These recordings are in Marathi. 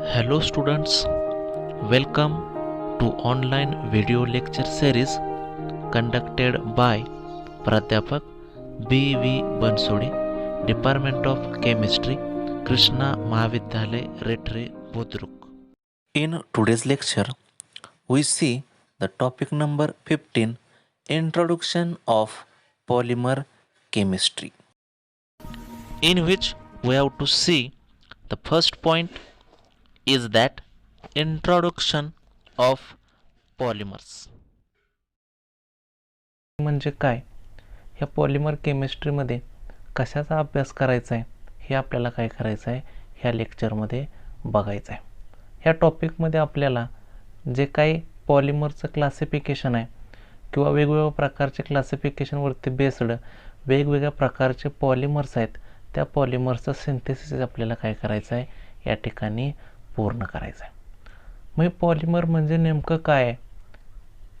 Hello students, welcome to online video lecture series conducted by Pradhyapak B.V. Bansode, Department of Chemistry, Krishna Mahavidyalay, Retre, Budruk. In today's lecture, we see the topic number 15, Introduction of Polymer Chemistry, in which we have to see the first point is that introduction of polymers. म्हणजे काय, ह्या पॉलिमर केमिस्ट्रीमध्ये कशाचा अभ्यास करायचा आहे हे आपल्याला काय करायचं आहे ह्या लेक्चरमध्ये बघायचं आहे. ह्या टॉपिकमध्ये आपल्याला जे काही पॉलिमरचं क्लासिफिकेशन आहे किंवा वेगवेगळ्या प्रकारचे क्लासिफिकेशनवरती बेस्ड वेगवेगळ्या प्रकारचे पॉलिमर्स आहेत, त्या पॉलिमर्सचं सिंथेसिस आपल्याला काय करायचं आहे या ठिकाणी पूर्ण करायचं आहे. मग हे पॉलिमर म्हणजे नेमकं काय आहे,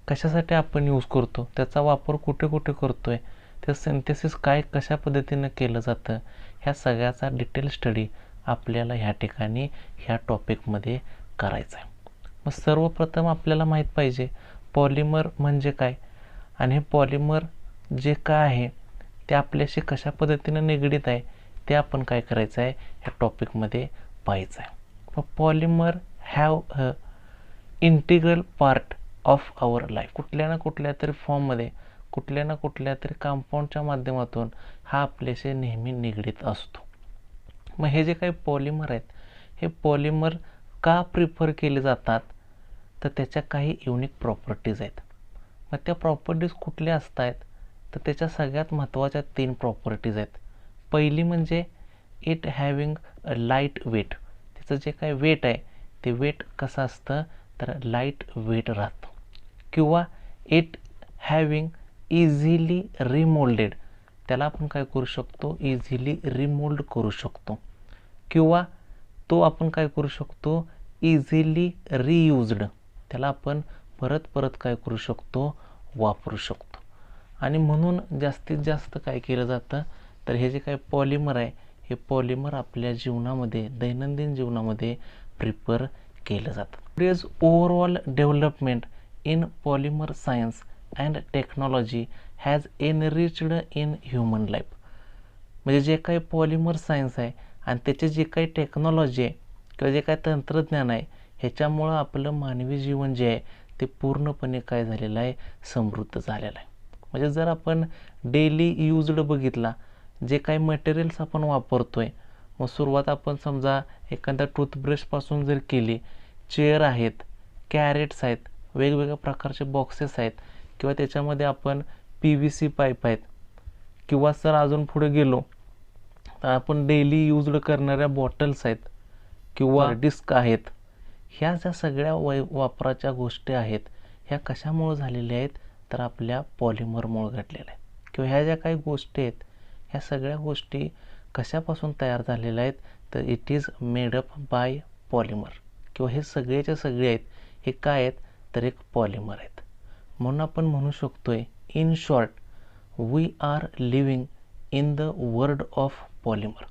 कशासाठी आपण यूज करतो, त्याचा वापर कुठे कुठे करतो आहे, ते सिंथेसिस काय कशा पद्धतीनं केलं जातं, ह्या सगळ्याचा डिटेल स्टडी आपल्याला ह्या ठिकाणी ह्या टॉपिकमध्ये करायचा आहे. मग सर्वप्रथम आपल्याला माहीत पाहिजे पॉलिमर म्हणजे काय आणि हे पॉलिमर जे काय आहे ते आपल्याशी कशा पद्धतीनं निगडीत आहे ते आपण काय करायचं आहे ह्या टॉपिकमध्ये पाहायचं आहे. मग polymer have a integral part of our life. कुठल्या ना कुठल्या तरी फॉर्ममध्ये कुठल्या ना कुठल्या तरी कंपाऊंडच्या माध्यमातून हा आपल्याशी नेहमी निगडीत असतो. मग हे जे काही पॉलिमर आहेत हे पॉलिमर का प्रिफर केले जातात तर त्याच्या काही युनिक प्रॉपर्टीज आहेत. मग त्या प्रॉपर्टीज कुठल्या असतात तर त्याच्या सगळ्यात महत्त्वाच्या 3 प्रॉपर्टीज आहेत. पहिली म्हणजे it having a light weight. त्याचं जे काही वेट आहे ते वेट कसं असतं तर लाईट वेट राहतं. किंवा इट हॅविंग इझिली रिमोल्डेड. त्याला आपण काय करू शकतो इझिली रिमोल्ड करू शकतो. किंवा तो आपण काय करू शकतो इझिली रियूज्ड. त्याला आपण परत परत काय करू शकतो वापरू शकतो. आणि म्हणून जास्तीत जास्त काय केलं जातं तर हे जे काही पॉलिमर आहे हे पॉलिमर आपल्या जीवनामध्ये दैनंदिन जीवनामध्ये प्रिफर केलं जातं. Today's overall development in polymer science and technology has enriched in human life. म्हणजे जे काही पॉलिमर सायन्स आहे आणि त्याचे जे काही टेक्नॉलॉजी आहे किंवा जे काही तंत्रज्ञान आहे ह्याच्यामुळं आपलं मानवी जीवन जे आहे ते पूर्णपणे काय झालेलं आहे समृद्ध झालेलं आहे. म्हणजे जर आपण डेली यूज्ड बघितला जे काही मटेरियल्स आपण वापरतोय, मग सुरुवात आपण समजा एखाद्या टूथब्रशपासून जर केली, चेअर आहेत, कॅरेट्स आहेत, वेगवेगळ्या प्रकारचे बॉक्सेस आहेत किंवा त्याच्यामध्ये आपण PVC पाईप आहेत किंवा सर अजून पुढे गेलो तर आपण डेली यूज्ड करणाऱ्या बॉटल्स आहेत किंवा डिस्क आहेत. ह्या ज्या सगळ्या वापराच्या गोष्टी आहेत ह्या कशामुळे झालेल्या आहेत तर आपल्या पॉलिमरमुळे घडलेल्या आहेत. किंवा ह्या ज्या काही गोष्टी आहेत ह्या सगळ्या गोष्टी कशापासून तयार झालेल्या आहेत तर it is made up by polymer. किंवा हे सगळेच्या सगळे आहेत हे काय आहेत तर एक पॉलिमर आहेत. म्हणून आपण म्हणू शकतोय in short we are living in the world of polymer.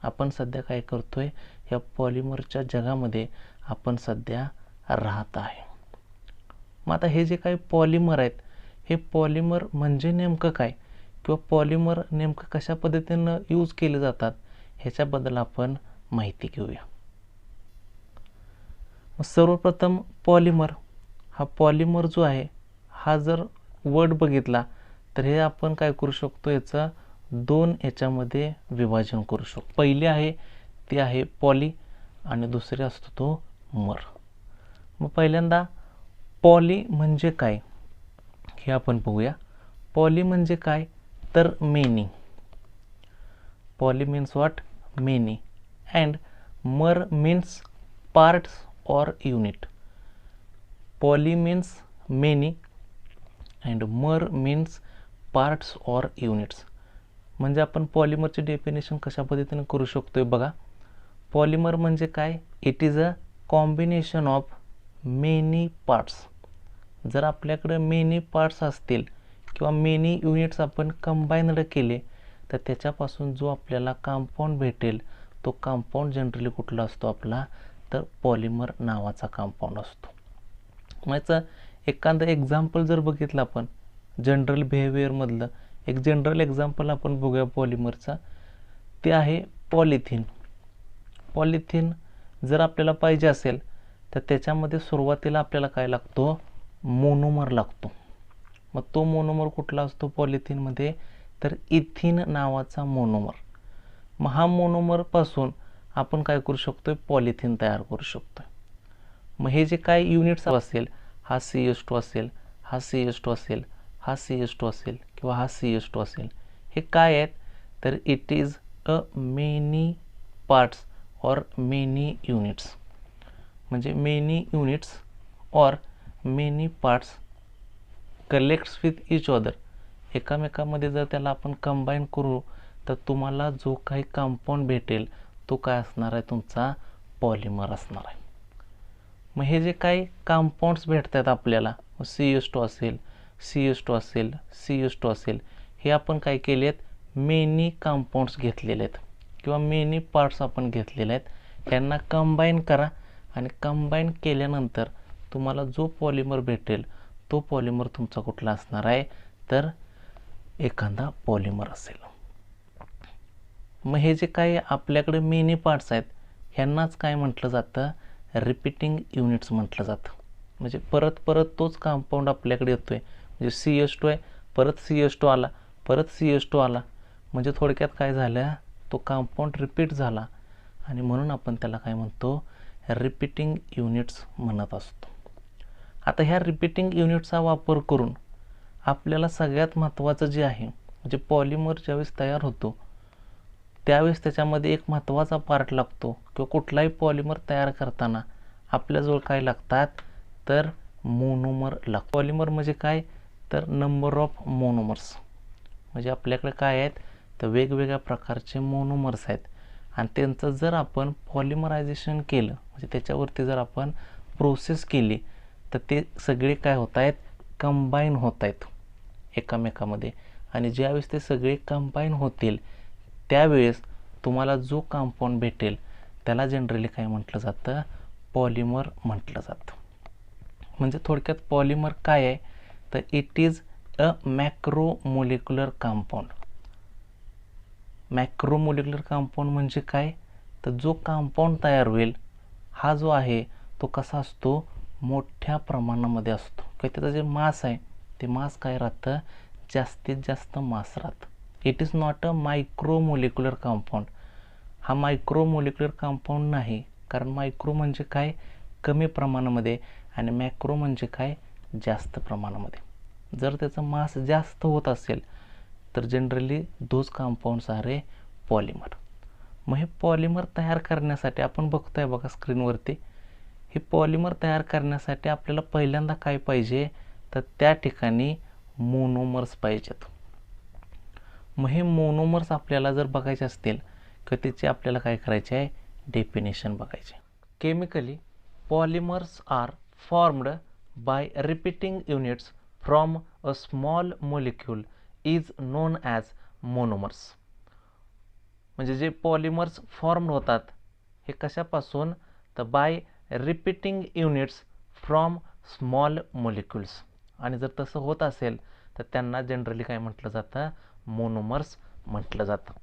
आपण सध्या काय करतोय या पॉलिमरच्या जगामध्ये आपण सध्या राहत आहे. मग आता हे जे काही पॉलिमर आहेत हे पॉलिमर म्हणजे नेमकं काय किंवा पॉलिमर नेमकं कशा पद्धतीनं यूज केले जातात ह्याच्याबद्दल आपण माहिती घेऊया. सर्वप्रथम पॉलिमर हा पॉलिमर जो आहे हा जर वर्ड बघितला तर हे आपण काय करू शकतो याचं 2 याच्यामध्ये विभाजन करू शकतो. पहिले आहे ते आहे पॉली आणि दुसरे असतो तो मर. मग पहिल्यांदा पॉली म्हणजे काय हे आपण बघूया. पॉली म्हणजे काय तर many. Poly means what many and mer means parts or unit. Poly means many and mer means parts or units. म्हणजे आपण पॉलिमरचे डेफिनेशन कशा पद्धतीने करू शकतोय बघा. पॉलिमर म्हणजे काय it is a combination of many parts. जर आपल्याकडे मेनी पार्ट्स असतील किंवा मेनी युनिट्स आपण कंबाईनड केले तर त्याच्यापासून जो आपल्याला कंपाऊंड भेटेल तो कंपाऊंड जनरली कुठला असतो आपला तर पॉलिमर नावाचा कंपाऊंड असतो. म्हणजे एखादं एक्झाम्पल जर बघितलं आपण जनरल बिहेवियरमधलं एक जनरल एक्झाम्पल आपण बघूया पॉलिमरचा, ते आहे पॉलिथिन. पॉलिथिन जर आपल्याला पाहिजे असेल तर त्याच्यामध्ये सुरुवातीला आपल्याला काय लागतो, मोनोमर लागतो. मग तो मोनोमर कुठला असतो पॉलिथिनमध्ये, तर इथिन नावाचा मोनोमर. मग हा मोनोमरपासून आपण काय करू शकतोय, पॉलिथिन तयार करू शकतोय. मग हे जे काय युनिट्स असेल, हा CH2 असेल, हा CH2 असेल, हा CH2 असेल किंवा हा CH2 असेल, हे काय आहेत तर it is a many parts or many units. म्हणजे many units or many parts collects with each other. एकामेकामध्ये जर त्याला आपण कंबाईन करू तर तुम्हाला जो काही कंपाऊंड भेटेल तो काय असणार आहे, तुमचा पॉलिमर असणार आहे. मग हे जे काही कंपाऊंड्स भेटतात आपल्याला, CH2 असेल, CH2 असेल, CH2 असेल, हे आपण काय केले आहेत, मेनी कंपाऊंड्स घेतलेले आहेत किंवा मेनी पार्ट्स आपण घेतलेले आहेत. ह्यांना कंबाईन करा आणि कंबाईन केल्यानंतर तुम्हाला जो पॉलिमर भेटेल तो पॉलिमर तुमचा कुठला असणार आहे, तर एखादा पॉलिमर असेल. मग हे जे काही आपल्याकडे मेनी पार्ट्स आहेत ह्यांनाच काय म्हटलं जातं, रिपीटिंग युनिट्स म्हटलं जातं. म्हणजे परत परत तोच कंपाऊंड आपल्याकडे येतोय. म्हणजे CH2 आहे, परत CH2 आला, परत CH2 आला, म्हणजे थोडक्यात काय झालं, तो कंपाऊंड रिपीट झाला आणि म्हणून आपण त्याला काय म्हणतो, रिपीटिंग युनिट्स म्हणत असतो. आता ह्या रिपीटिंग युनिट्सचा वापर करून आपल्याला सगळ्यात महत्त्वाचं जे आहे, म्हणजे पॉलिमर ज्यावेळेस तयार होतो त्यावेळेस त्याच्यामध्ये एक महत्त्वाचा पार्ट लागतो किंवा कुठलाही पॉलिमर तयार करताना आपल्याजवळ काय लागतात, तर मोनोमर लागतो. पॉलिमर म्हणजे काय, तर नंबर ऑफ मोनोमर्स. म्हणजे आपल्याकडे काय आहेत, तर वेगवेगळ्या प्रकारचे मोनोमर्स आहेत आणि त्यांचं जर आपण पॉलिमरायझेशन केलं, म्हणजे त्याच्यावरती जर आपण प्रोसेस केली तर ते सगळे काय होत आहेत, कंबाईन होत आहेत एकामेकामध्ये. आणि ज्यावेळेस ते सगळे कंबाईन होतील त्यावेळेस तुम्हाला जो कंपाऊंड भेटेल त्याला जनरली काय म्हटलं जातं, पॉलिमर म्हटलं जातं. म्हणजे थोडक्यात पॉलिमर काय आहे, तर it is a macromolecular compound. Macromolecular compound म्हणजे काय, तर जो कंपाऊंड तयार होईल हा जो आहे तो कसा असतो, मोठ्या प्रमाणामध्ये असतो किंवा त्याचं जे मास आहे ते मास काय राहतं, जास्तीत जास्त मास राहतं. It is not a micromolecular compound. हा मायक्रोमोलिक्युलर कंपाऊंड नाही, कारण मायक्रो म्हणजे काय, कमी प्रमाणामध्ये, आणि मॅक्रो म्हणजे काय, जास्त प्रमाणामध्ये. जर त्याचं मास जास्त होत असेल तर generally those compounds are polymer. मग हे पॉलिमर तयार करण्यासाठी आपण बघतोय बघा स्क्रीनवरती, हे पॉलिमर तयार करण्यासाठी आपल्याला पहिल्यांदा काय पाहिजे, तर त्या ठिकाणी मोनोमर्स पाहिजेत. मग हे मोनोमर्स आपल्याला जर बघायचे असतील तर त्याची आपल्याला काय करायचे आहे, डेफिनेशन बघायचे. Chemically polymers are formed by repeating units from a small molecule is known as monomers. म्हणजे जे पॉलिमर्स फॉर्म्ड होतात हे कशापासून, तर by repeating units from small molecules. आणि जर तसं होत असेल तर त्यांना जनरली काय म्हटलं जातं, मोनोमर्स म्हटलं जातं.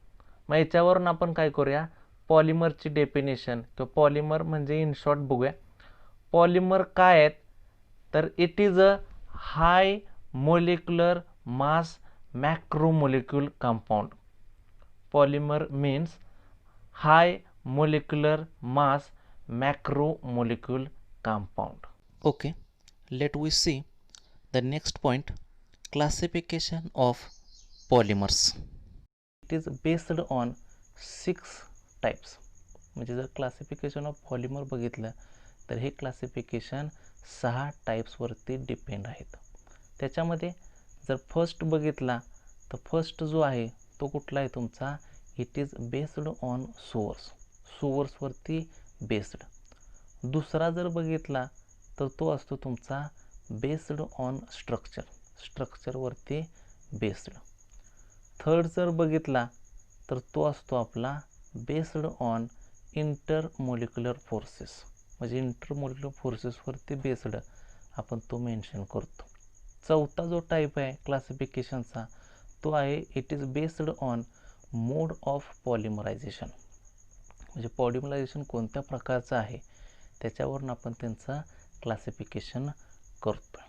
मग याच्यावरून आपण काय करूया, पॉलिमरची डेफिनेशन किंवा पॉलिमर म्हणजे इन शॉर्ट बघूया. पॉलिमर काय आहेत, तर it is a high molecular mass macromolecule compound. Polymer means high molecular mass macromolecule compound. Okay, let we see the next point, classification of polymers. It is based on 6 types. म्हणजे जर क्लासिफिकेशन ऑफ पॉलिमर बघितलं तर हे क्लासिफिकेशन 6 टाईप्सवरती डिपेंड आहेत. त्याच्यामध्ये जर फर्स्ट बघितला तर फर्स्ट जो आहे तो कुठला आहे तुमचा, इट इज बेस्ड ऑन सोर्सवरती बेस्ड. दुसरा जर बघितला तर तो असतो तुमचा बेस्ड ऑन स्ट्रक्चरवरती बेस्ड. थर्ड जर बघितला तर तो असतो आपला बेस्ड ऑन इंटरमोलिक्युलर फोर्सेस. म्हणजे इंटरमोलिक्युलर फोर्सेसवरती बेस्ड आपण तो मेन्शन करतो. चौथा जो टाईप आहे क्लासिफिकेशनचा तो आहे it is based on mode of polymerisation. म्हणजे पॉलिमरायझेशन कोणत्या प्रकारचं आहे त्याच्यावरून आपण त्यांचं क्लासिफिकेशन करतो.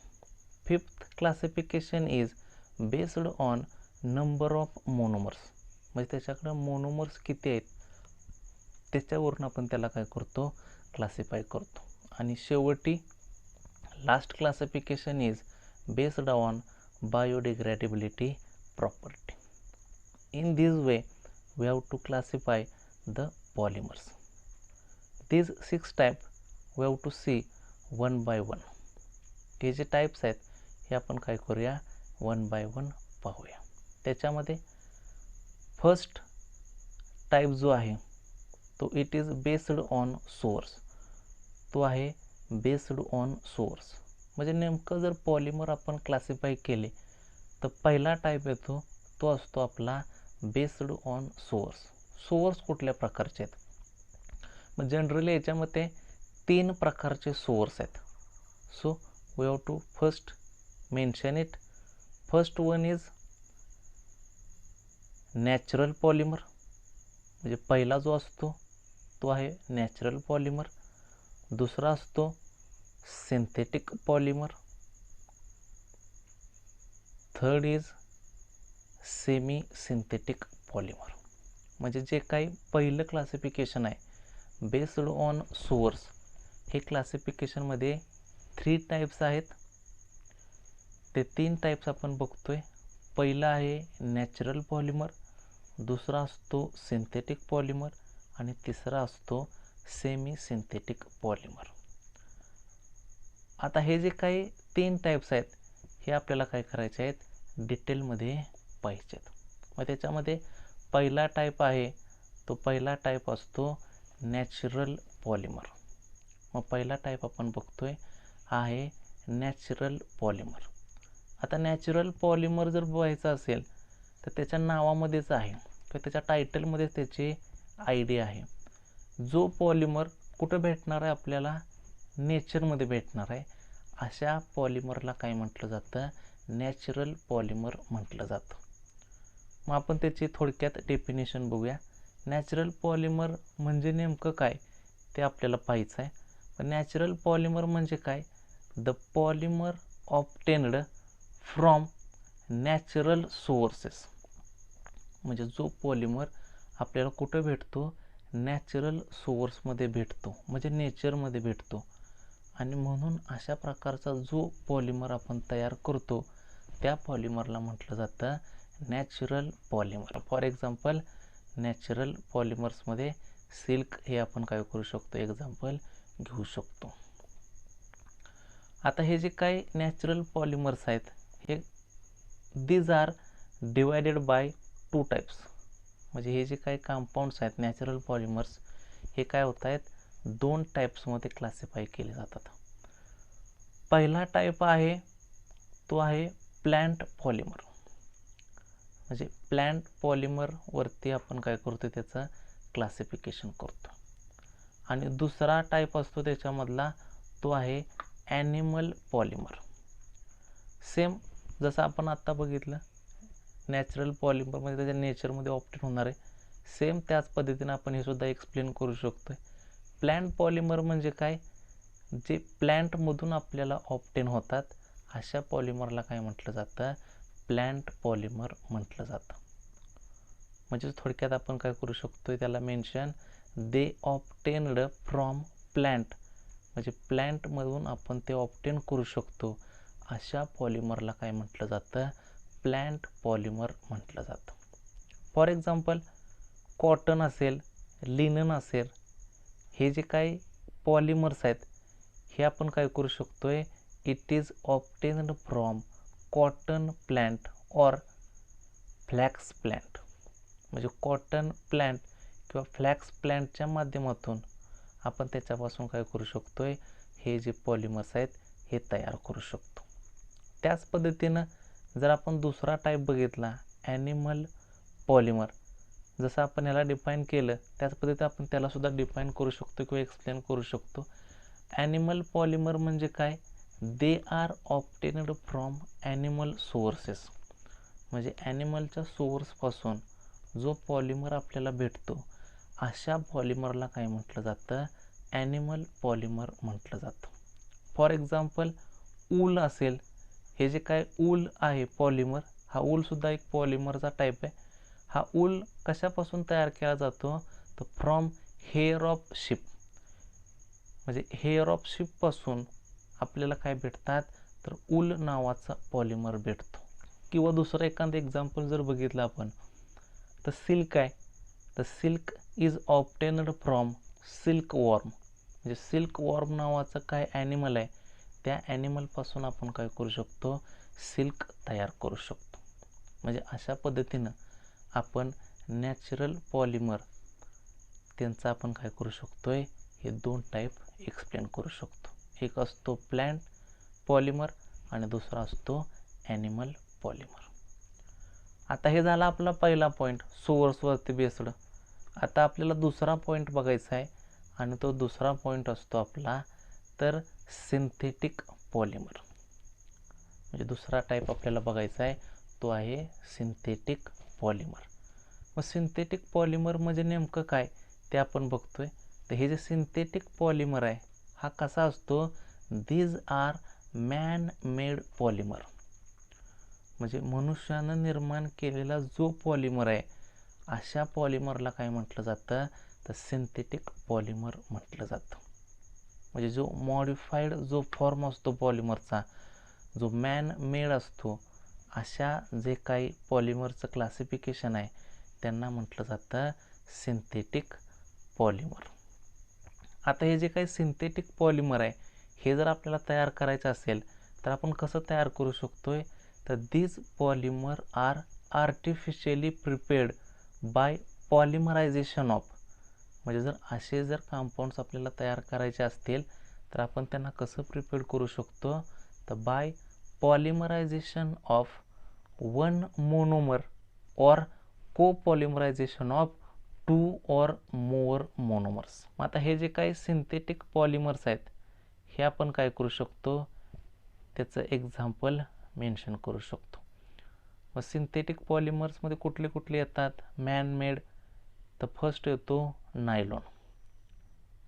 Fifth classification is based on number of monomers. म्हणजे त्याच्याकडे मोनोमर्स किती आहेत त्याच्यावरून आपण त्याला काय करतो क्लासिफाय करतो. आणि शेवटी last classification is based on biodegradability property. In this way we have to classify the polymers. These 6 types we have to see one by one. हे जे टाईप्स आहेत हे आपण काय करूया वन बाय वन पाहूया. त्याच्यामध्ये फर्स्ट टाईप जो आहे तो it is based on source. तो आहे बेस्ड ऑन सोर्स. म्हणजे नेमकं जर पॉलिमर आपण क्लासिफाय केले तर पहिला टाईप येतो तो असतो आपला बेस्ड ऑन सोर्स. सोर्स कुठल्या प्रकारचे आहेत मग जनरली याच्यामध्ये 3 प्रकारचे सोर्स आहेत. So we have to first mention it. First one is natural polymer. म्हणजे पहिला जो असतो तो आहे नॅचरल पॉलिमर. दुसरा असतो synthetic polymer. Third is semi synthetic polymer. म्हणजे जे काही पहिलं क्लासिफिकेशन आहे बेस्ड ऑन सोर्स हे क्लासिफिकेशनमध्ये 3 टाईप्स आहेत. ते 3 टाईप्स आपण बघतोय. पहिला आहे नॅचरल पॉलिमर, दुसरा असतो सिंथेटिक पॉलिमर आणि तिसरा असतो सेमी सिंथेटिक पॉलिमर. आता हे जे काही 3 टाईप्स आहेत हे आपल्याला काय करायचे आहेत डिटेलमध्ये पाहिजेत. मग त्याच्यामध्ये पहिला टाईप आहे तो पहिला टाईप असतो नॅचरल पॉलिमर. मग पहिला टाईप आपण बघतोय हा आहे नॅचरल पॉलिमर. आता नॅचरल पॉलिमर जर बघायचं असेल तर त्याच्या नावामध्येच आहे किंवा त्याच्या टायटलमध्येच त्याची आयडिया आहे. जो पॉलिमर कुठं भेटणार आहे आपल्याला नेचरमध्ये भेटणार आहे अशा पॉलिमरला काय म्हटलं जातं नॅचरल पॉलिमर म्हटलं जातं. मग आपण त्याची थोडक्यात डेफिनेशन बघूया. नॅचरल पॉलिमर म्हणजे नेमकं काय ते आपल्याला पाहायचं आहे. पण नॅचरल पॉलिमर म्हणजे काय the polymer obtained from natural sources. म्हणजे जो पॉलिमर आपल्याला कुठं भेटतो नॅचरल सोर्समध्ये भेटतो म्हणजे नेचरमध्ये भेटतो. आणि म्हणून अशा प्रकारचा जो पॉलिमर आपण तयार करतो त्या पॉलिमरला म्हटलं जातं natural polymer. For example natural पॉलिमर्समध्ये सिल्क हे आपण काय करू शकतो एक्झाम्पल घेऊ शकतो. आता हे जे काही नॅचरल पॉलिमर्स आहेत हे these are divided by 2 types. म्हणजे हे जे काही कंपाऊंड्स आहेत नॅचरल पॉलिमर्स हे काय होत आहेत 2 टाईप्समध्ये क्लासिफाय केले जातात. पहिला टाईप आहे तो आहे प्लांट पॉलिमर. म्हणजे प्लांट पॉलिमरवरती आपण काय करतो त्याचं क्लासिफिकेशन करतो. आणि दुसरा टाईप असतो त्याच्यामधला तो आहे ॲनिमल पॉलिमर. सेम जसं आपण आत्ता बघितलं नॅचरल पॉलिमरमध्ये त्याच्या नेचरमध्ये ऑप्टेन होणार आहे सेम त्याच पद्धतीने आपण हे सुद्धा एक्सप्लेन करू शकतो. प्लांट पॉलिमर म्हणजे काय जे प्लांटमधून आपल्याला ऑप्टेन होतात अशा पॉलिमरला काय म्हटलं जातं प्लांट पॉलिमर म्हटलं जातं. म्हणजे थोडक्यात आपण काय करू शकतो त्याला mention they obtained from plant. म्हणजे प्लांटमधून आपण ते ऑप्टेन करू शकतो अशा पॉलिमरला काय म्हटलं जातं प्लांट पॉलिमर म्हटलं जातं. फॉर एक्झाम्पल कॉटन असेल लिनन असेल हे जे काही पॉलिमर्स आहेत हे आपण काय करू शकतोय it is obtained from cotton plant or flax plant. म्हणजे कॉटन प्लांट किंवा फ्लॅक्स प्लांटच्या माध्यमातून आपण त्याच्यापासून काय करू शकतोय हे जे पॉलिमर्स आहेत हे तयार करू शकतो. त्याच पद्धतीनं जर आपण दुसरा टाईप बघितला ॲनिमल पॉलिमर जसं आपण याला डिफाईन केलं त्याच पद्धतीने आपण त्यालासुद्धा डिफाईन करू शकतो किंवा एक्सप्लेन करू शकतो. ॲनिमल पॉलिमर म्हणजे काय? They are obtained from animal sources. म्हणजे ॲनिमलच्या सोर्सपासून जो पॉलिमर आपल्याला भेटतो अशा पॉलिमरला काय म्हटलं जातं? ॲनिमल पॉलिमर म्हटलं जातं. फॉर एक्झाम्पल ऊल असेल, हे जे काय ऊल आहे पॉलिमर, हा ऊलसुद्धा एक पॉलिमरचा टाईप आहे. हा ऊल कशापासून तयार केला जातो? तर फ्रॉम हेअर ऑफ शिप. म्हणजे हेअर ऑफ शिपपासून आपल्याला काय भेटतात? तर ऊल नावाचा पॉलिमर भेटतो. किंवा दुसरं एखादं एक्झाम्पल जर बघितलं आपण तर सिल्क आहे. तर silk is obtained from silk worm. म्हणजे सिल्क वॉर्म नावाचं काय ॲनिमल आहे, त्या ॲनिमलपासून आपण काय करू शकतो? सिल्क तयार करू शकतो. म्हणजे अशा पद्धतीनं आपण नॅचरल पॉलिमर त्यांचा आपण काय करू शकतोय? हे दोन टाईप एक्सप्लेन करू शकतो. एक असतो प्लॅन्ट पॉलिमर आणि दुसरा असतो ॲनिमल पॉलिमर. आता हे झाला आपला पहिला पॉईंट, सोर्सवरती बेस्ड. आता आपल्याला दुसरा पॉईंट बघायचा आहे आणि तो दुसरा पॉईंट असतो आपला तर सिंथेटिक पॉलिमर. म्हणजे दुसरा टाईप आपल्याला बघायचा आहे तो आहे सिंथेटिक पॉलिमर. मग सिंथेटिक पॉलिमर म्हणजे नेमकं काय ते आपण बघतोय. तर हे जे सिंथेटिक पॉलिमर आहे हा कसा असतो? These are man made polymer. म्हणजे मनुष्यानं निर्माण केलेला जो पॉलिमर आहे अशा पॉलिमरला काय म्हटलं जातं? तर सिंथेटिक पॉलिमर म्हटलं जातं. म्हणजे जो मॉडिफाईड जो फॉर्म असतो पॉलिमरचा, जो मॅन मेड असतो, अशा जे काही पॉलिमरचं क्लासिफिकेशन आहे त्यांना म्हटलं जातं सिंथेटिक पॉलिमर. आता हे जे काही सिंथेटिक पॉलिमर आहे हे जर आपल्याला तयार करायचं असेल तर आपण कसं तयार करू शकतोय? तर this polymer are artificially prepared by polymerisation of. म्हणजे जर असे जर कंपाऊंड्स आपल्याला तयार करायचे असतील तर आपण त्यांना कसं प्रिपेअर करू शकतो? तर bye polymerisation of one monomer और कोपॉलिमरायझेशन ऑफ 2 or more मोनोमर्स. मग आता हे जे काही सिंथेटिक पॉलिमर्स आहेत हे आपण काय करू शकतो? त्याचं एक्झाम्पल मेन्शन करू शकतो. मग सिंथेटिक पॉलिमर्समध्ये कुठले कुठले येतात? Man made. तर फर्स्ट येतो नायलॉन.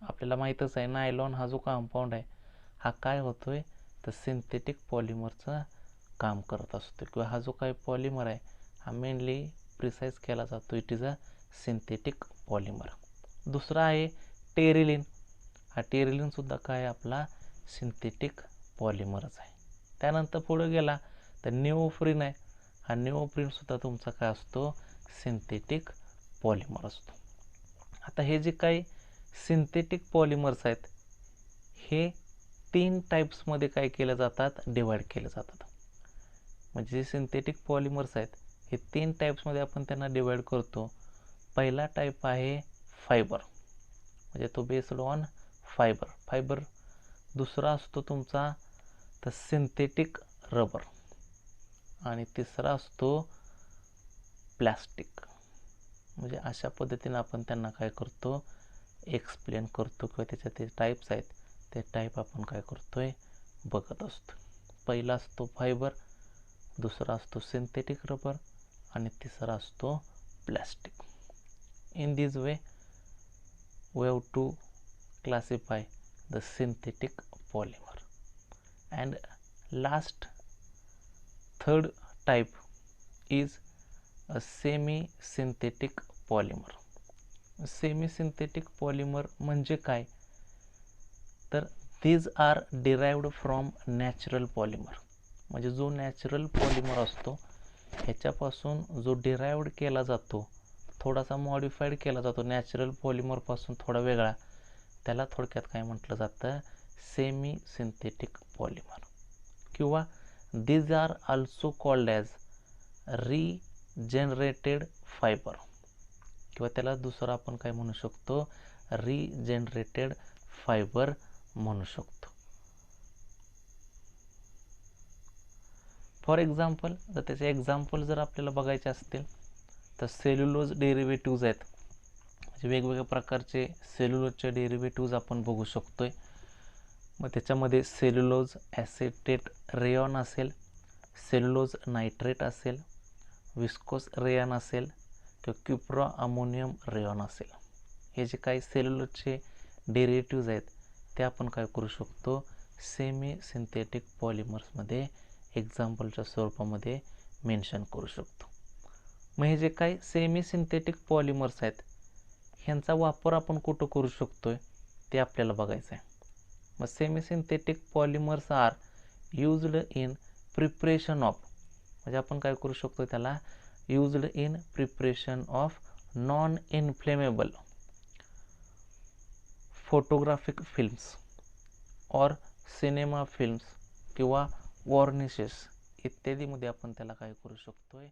आपल्याला माहीतच आहे नायलॉन हा जो कंपाऊंड आहे हा काय होतोय? तर सिंथेटिक पॉलिमरचं काम करत असतो. किंवा हा जो काही पॉलिमर आहे हा मेनली प्रिसाईज केला जातो. It is a synthetic polymer. दुसरा आहे टेरिलिन. हा टेरिलिनसुद्धा काय आपला सिंथेटिक पॉलिमरच आहे. त्यानंतर पुढे गेला तर निओप्रिन आहे. हा निओप्रिनसुद्धा तुमचा काय असतो? सिंथेटिक पॉलिमर असतो. आता हे जे काही सिंथेटिक पॉलिमर्स आहेत हे 3 टाईप्समध्ये काय केले जातात? डिवाइड केले जातात. म्हणजे जे सिंथेटिक पॉलिमर्स आहेत हे 3 टाईप्समध्ये आपण त्यांना डिवाइड करतो. पहिला टाईप आहे फायबर. म्हणजे तो बेस्ड ऑन फायबर. दुसरा असतो तुमचा तर सिंथेटिक रबर. आणि तिसरा असतो प्लॅस्टिक. म्हणजे अशा पद्धतीने आपण त्यांना काय करतो? एक्सप्लेन करतो किंवा त्याच्या ते टाईप्स आहेत ते टाईप आपण काय करतोय? बघत असतो. पहिला असतो फायबर, दुसरा असतो सिंथेटिक रबर आणि तिसरा असतो plastic. In this way we have to classify the synthetic polymer. And last third type is a semi-synthetic polymer. Semi-synthetic polymer म्हणजे काय? तर these are derived from natural polymer. म्हणजे जो नॅचरल पॉलिमर असतो ह्याच्यापासून जो डिराइव्ड केला जातो, थोडासा मॉडिफाईड केला जातो नॅचरल पॉलिमरपासून थोडा वेगळा, त्याला थोडक्यात काय म्हटलं जातं? Semi synthetic polymer. किंवा these are also called as regenerated fibre. किंवा त्याला दुसरं आपण काय म्हणू शकतो? रिजनरेटेड फायबर म्हणू शकतो. फॉर एक्झाम्पल जर त्याचे एक्झाम्पल जर आपल्याला बघायचे असतील तर सेल्युलोज डेरिव्हेटिव्ज आहेत. म्हणजे वेगवेगळ्या प्रकारचे सेल्युलोजचे डेरिव्हेटिव्ज आपण बघू शकतोय. मग त्याच्यामध्ये सेल्युलोज ॲसेटेट रेयॉन असेल, सेल्युलोज नायट्रेट असेल, विस्कोस रेयॉन असेल किंवा क्युप्रो अमोनियम रेयॉन असेल. हे जे काही सेल्युलोजचे डेरिव्हेटिव्ज आहेत ते आपण काय करू शकतो, सेमी सिंथेटिक पॉलिमर्समध्ये एक्झाम्पलच्या स्वरूपामध्ये मेन्शन करू शकतो. मग हे जे काही सेमी सिंथेटिक पॉलिमर्स आहेत ह्यांचा वापर आपण कुठं करू शकतोय ते आपल्याला बघायचं आहे. मग semi synthetic polymers are used in preparation of, म्हणजे आपण काय करू शकतो त्याला, used in preparation of non inflammable photographic films और सिनेमा फिल्म्स किंवा वॉर्निशेस इत्यादीमध्ये आपण त्याला काय करू शकतोय